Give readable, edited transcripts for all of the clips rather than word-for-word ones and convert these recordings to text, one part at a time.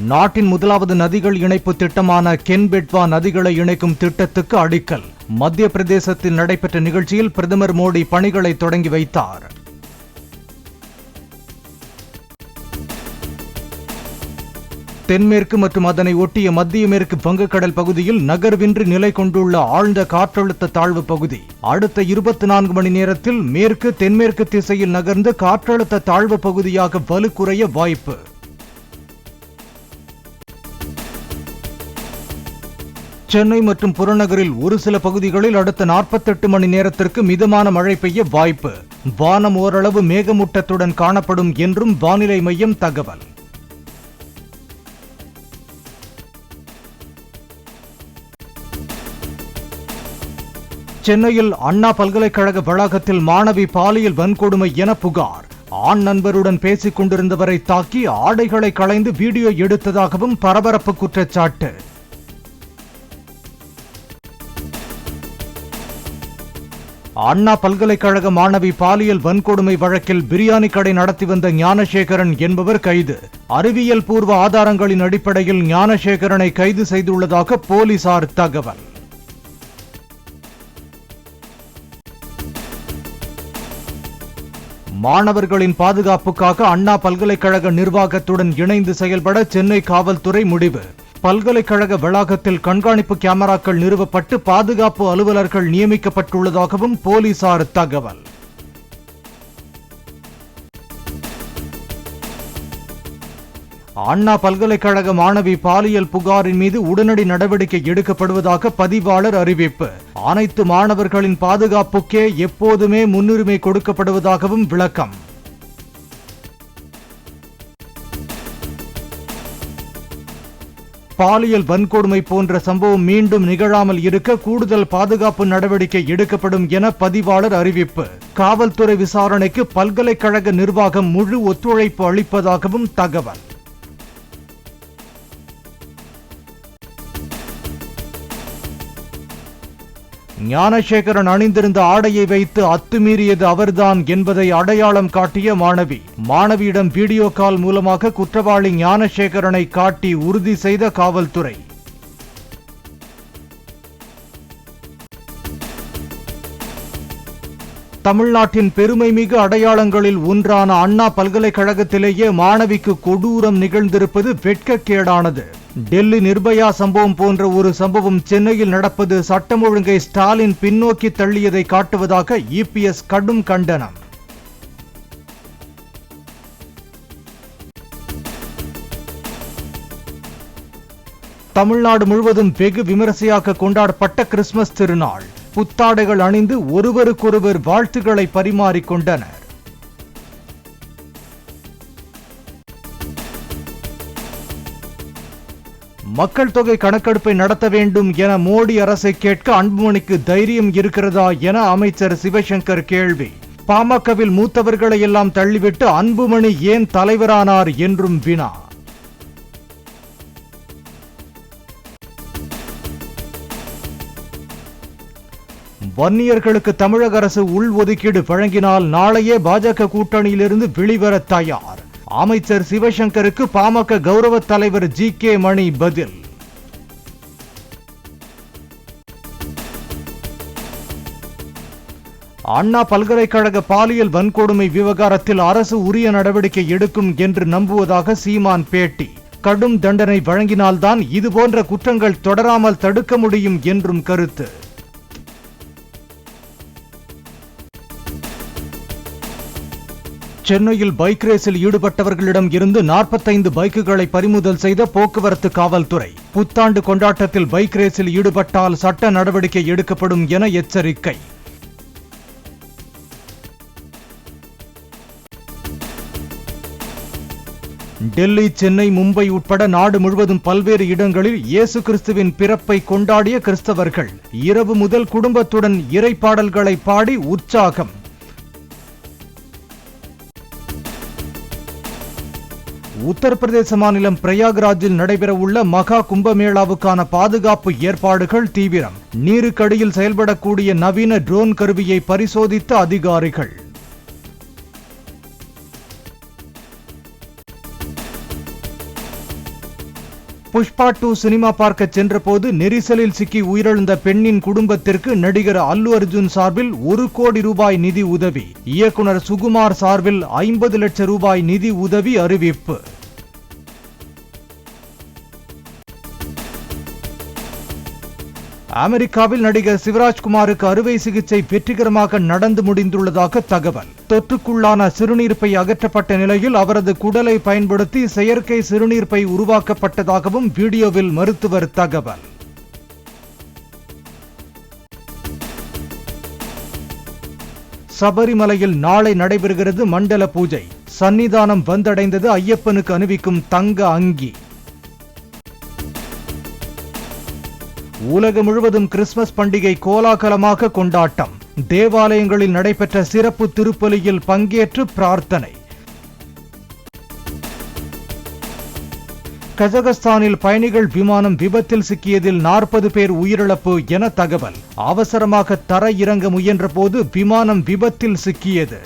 நாட்டின் முதலாவது நதிகள் இணைப்பு திட்டமான கென் பெட்வா நதிகளை இணைக்கும் திட்டத்துக்கு அடிக்கல். மத்திய பிரதேசத்தில் நடைபெற்ற நிகழ்ச்சியில் பிரதமர் மோடி பணிகளை தொடங்கி வைத்தார். தென்மேற்கு மற்றும் அதனை ஒட்டிய மத்திய மேற்கு வங்கக்கடல் பகுதியில் நகர்வின்றி நிலை கொண்டுள்ள ஆழ்ந்த காற்றழுத்த தாழ்வு பகுதி அடுத்த 24 மணி நேரத்தில் மேற்கு தென்மேற்கு திசையில் நகர்ந்து காற்றழுத்த தாழ்வு பகுதியாக வலுக்குறைய வாய்ப்பு. சென்னை மற்றும் புறநகரில் ஒரு சில பகுதிகளில் அடுத்த 48 மணி நேரத்திற்கு மிதமான மழை பெய்ய வாய்ப்பு. வானம் ஓரளவு மேகமூட்டத்துடன் காணப்படும் என்றும் வானிலை மையம் தகவல். சென்னையில் அண்ணா பல்கலைக்கழக வளாகத்தில் மாணவி பாலியல் வன்கொடுமை என புகார். ஆண் நண்பருடன் பேசிக் கொண்டிருந்தவரை தாக்கி ஆடைகளை களைந்து வீடியோ எடுத்ததாகவும் பரபரப்பு குற்றச்சாட்டு. அண்ணா பல்கலைக்கழக மாணவி பாலியல் வன்கொடுமை வழக்கில் பிரியாணி கடை நடத்தி வந்த ஞானசேகரன் என்பவர் கைது. அறிவியல் பூர்வ ஆதாரங்களின் அடிப்படையில் ஞானசேகரனை கைது செய்துள்ளதாக போலீசார் தகவல். மாணவர்களின் பாதுகாப்புக்காக அண்ணா பல்கலைக்கழக நிர்வாகத்துடன் இணைந்து செயல்பட சென்னை காவல்துறை முடிவு. பல்கலைக்கழக வளாகத்தில் கண்காணிப்பு கேமராக்கள் நிறுவப்பட்டு பாதுகாப்பு அலுவலர்கள் நியமிக்கப்பட்டுள்ளதாகவும் போலீசார் தகவல். அண்ணா பல்கலைக்கழக மாணவி பாலியல் புகாரின் மீது உடனடி நடவடிக்கை எடுக்கப்படுவதாக பதிவாளர் அறிவிப்பு. அனைத்து மாணவர்களின் பாதுகாப்புக்கே எப்போதுமே முன்னுரிமை கொடுக்கப்படுவதாகவும் விளக்கம். பாலியல் வன்கொடுமை போன்ற சம்பவம் மீண்டும் நிகழாமல் இருக்க கூடுதல் பாதுகாப்பு நடவடிக்கை எடுக்கப்படும் என பதிவாளர் அறிவிப்பு. காவல்துறை விசாரணைக்கு பல்கலைக்கழக நிர்வாகம் முழு ஒத்துழைப்பு அளிப்பதாகவும் தகவல். ஞானசேகரன் அணிந்திருந்த ஆடையை வைத்து அத்துமீறியது அவர்தான் என்பதை அடையாளம் காட்டிய மாணவியிடம் வீடியோ கால் மூலமாக குற்றவாளி ஞானசேகரனை காட்டி உறுதி செய்த காவல்துறை. தமிழ்நாட்டின் பெருமைமிகு அடையாளங்களில் ஒன்றான அண்ணா பல்கலைக்கழகத்திலேயே மாணவிக்கு கொடூரம் நிகழ்ந்திருப்பது வெட்கக்கேடானது. டெல்லி நிர்பயா சம்பவம் போன்ற ஒரு சம்பவம் சென்னையில் நடப்பது சட்டம் ஒழுங்கை ஸ்டாலின் பின்னோக்கி தள்ளியதை காட்டுவதாக இபிஎஸ் கடும் கண்டனம். தமிழ்நாடு முழுவதும் வெகு விமரிசையாக கொண்டாடப்பட்ட கிறிஸ்துமஸ் திருநாள். புத்தாடைகள் அணிந்து ஒருவருக்கொருவர் வாழ்த்துக்களை பரிமாறிக்கொண்டனர். மக்கள் தொகை கணக்கெடுப்பை நடத்த வேண்டும் என மோடி அரசை கேட்க அன்புமணிக்கு தைரியம் இருக்கிறதா என அமைச்சர் சிவசங்கர் கேள்வி. பாமகவில் மூத்தவர்களை எல்லாம் தள்ளிவிட்டு அன்புமணி ஏன் தலைவரானார் என்றும் வினா. வன்னியர்களுக்கு தமிழக அரசு உள்ஒதுக்கீடு வழங்கினால் நாளையே பாஜக கூட்டணியிலிருந்து வெளிவர தயார். அமைச்சர் சிவசங்கருக்கு பாமக கௌரவ தலைவர் ஜி.கே. மணி பதில். அண்ணா பல்கலைக்கழக பாலியல் வன்கொடுமை விவகாரத்தில் அரசு உரிய நடவடிக்கை எடுக்கும் என்று நம்புவதாக சீமான் பேட்டி. கடும் தண்டனை வழங்கினால்தான் இதுபோன்ற குற்றங்கள் தொடராமல் தடுக்க முடியும் என்றும் கருத்து. சென்னையில் பைக் ரேஸில் ஈடுபட்டவர்களிடம் இருந்து 45 பைக்குகளை பறிமுதல் செய்த போக்குவரத்து காவல்துறை. புத்தாண்டு கொண்டாட்டத்தில் பைக் ரேஸில் ஈடுபட்டால் சட்ட நடவடிக்கை எடுக்கப்படும் என எச்சரிக்கை. டெல்லி, சென்னை, மும்பை உட்பட நாடு முழுவதும் பல்வேறு இடங்களில் இயேசு கிறிஸ்துவின் பிறப்பை கொண்டாடிய கிறிஸ்தவர்கள் இரவு முதல் குடும்பத்துடன் இறைப்பாடல்களை பாடி உற்சாகம். உத்தரப்பிரதேச மாநிலம் பிரயாக்ராஜில் நடைபெறவுள்ள மகா கும்பமேளாவுக்கான பாதுகாப்பு ஏற்பாடுகள் தீவிரம். நீருக்கடியில் செயல்படக்கூடிய நவீன ட்ரோன் கருவியை பரிசோதித்த அதிகாரிகள். புஷ்பா 2 சினிமா பார்க்க சென்றபோது நெரிசலில் சிக்கி உயிரிழந்த பெண்ணின் குடும்பத்திற்கு நடிகர் அல்லு அர்ஜுன் சார்பில் 1 கோடி ரூபாய் நிதி உதவி. இயக்குனர் சுகுமார் சார்பில் 50 லட்சம் ரூபாய் நிதி உதவி அறிவிப்பு. அமெரிக்காவில் நடிகர் சிவராஜ்குமாருக்கு அறுவை சிகிச்சை வெற்றிகரமாக நடந்து முடிந்துள்ளதாக தகவல். தொற்றுக்குள்ளான சிறுநீர்ப்பை அகற்றப்பட்ட நிலையில் அவரது குடலை பயன்படுத்தி செயற்கை சிறுநீர்ப்பை உருவாக்கப்பட்டதாகவும் வீடியோவில் மருத்துவர் தகவல். சபரிமலையில் நாளை நடைபெறுகிறது மண்டல பூஜை. சன்னிதானம் வந்தடைந்தது ஐயப்பனுக்கு அணிவிக்கும் தங்க அங்கி. உலகம் முழுவதும் கிறிஸ்துமஸ் பண்டிகை கோலாகலமாக கொண்டாட்டம். தேவாலயங்களில் நடைபெற்ற சிறப்பு திருப்பலியில் பங்கேற்று பிரார்த்தனை. கஜகஸ்தானில் பயணிகள் விமானம் விபத்தில் சிக்கியதில் 40 பேர் உயிரிழப்பு என தகவல். அவசரமாக தரை இறங்க முயன்ற போது விமானம் விபத்தில் சிக்கியது.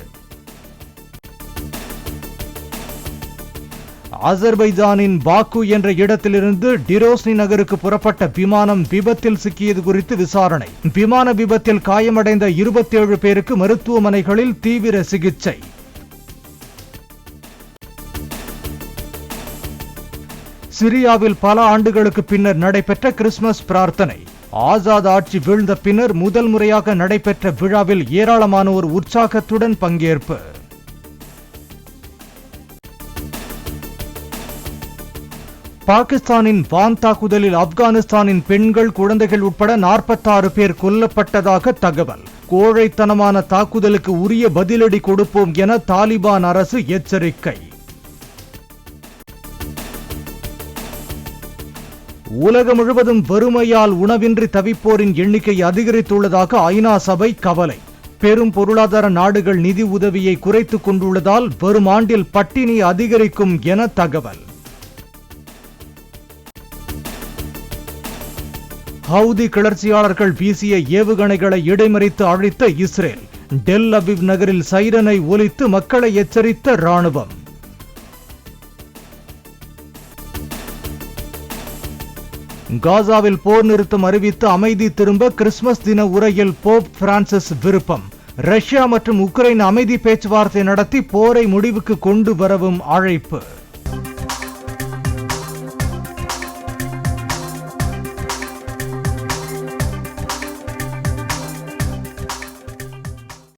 அசர்பைஜானின் பாக்கு என்ற இடத்திலிருந்து டிரோஸ்னி நகருக்கு புறப்பட்ட விமானம் விபத்தில் சிக்கியது குறித்து விசாரணை. விமான விபத்தில் காயமடைந்த 27 பேருக்கு மருத்துவமனைகளில் தீவிர சிகிச்சை. சிரியாவில் பல ஆண்டுகளுக்கு பின்னர் நடைபெற்ற கிறிஸ்துமஸ் பிரார்த்தனை. ஆசாத் ஆட்சி வீழ்ந்த பின்னர் முதல் முறையாக நடைபெற்ற விழாவில் ஏராளமானோர் உற்சாகத்துடன் பங்கேற்பு. பாகிஸ்தானின் வான் தாக்குதலில் ஆப்கானிஸ்தானின் பெண்கள், குழந்தைகள் உட்பட 46 பேர் கொல்லப்பட்டதாக தகவல். கோழைத்தனமான தாக்குதலுக்கு உரிய பதிலடி கொடுப்போம் என தாலிபான் அரசு எச்சரிக்கை. உலகம் முழுவதும் வறுமையால் உணவின்றி தவிப்போரின் எண்ணிக்கை அதிகரித்துள்ளதாக ஐநா சபை கவலை. பெரும் பொருளாதார நாடுகள் நிதி உதவியை குறைத்துக் கொண்டுள்ளதால் வரும் ஆண்டில் பட்டினி அதிகரிக்கும் என தகவல். ஹவுதி கிளர்ச்சியாளர்கள் வீசிய ஏவுகணைகளை இடைமறித்து அழித்த இஸ்ரேல். டெல் அவிவ் நகரில் சைரனை ஒலித்து மக்களை எச்சரித்த ராணுவம். காசாவில் போர் நிறுத்தம் அறிவித்து அமைதி திரும்ப கிறிஸ்துமஸ் தின உரையில் போப் பிரான்சிஸ் விருப்பம். ரஷ்யா மற்றும் உக்ரைன் அமைதி பேச்சுவார்த்தை நடத்தி போரை முடிவுக்கு கொண்டு வரவும் அழைப்பு.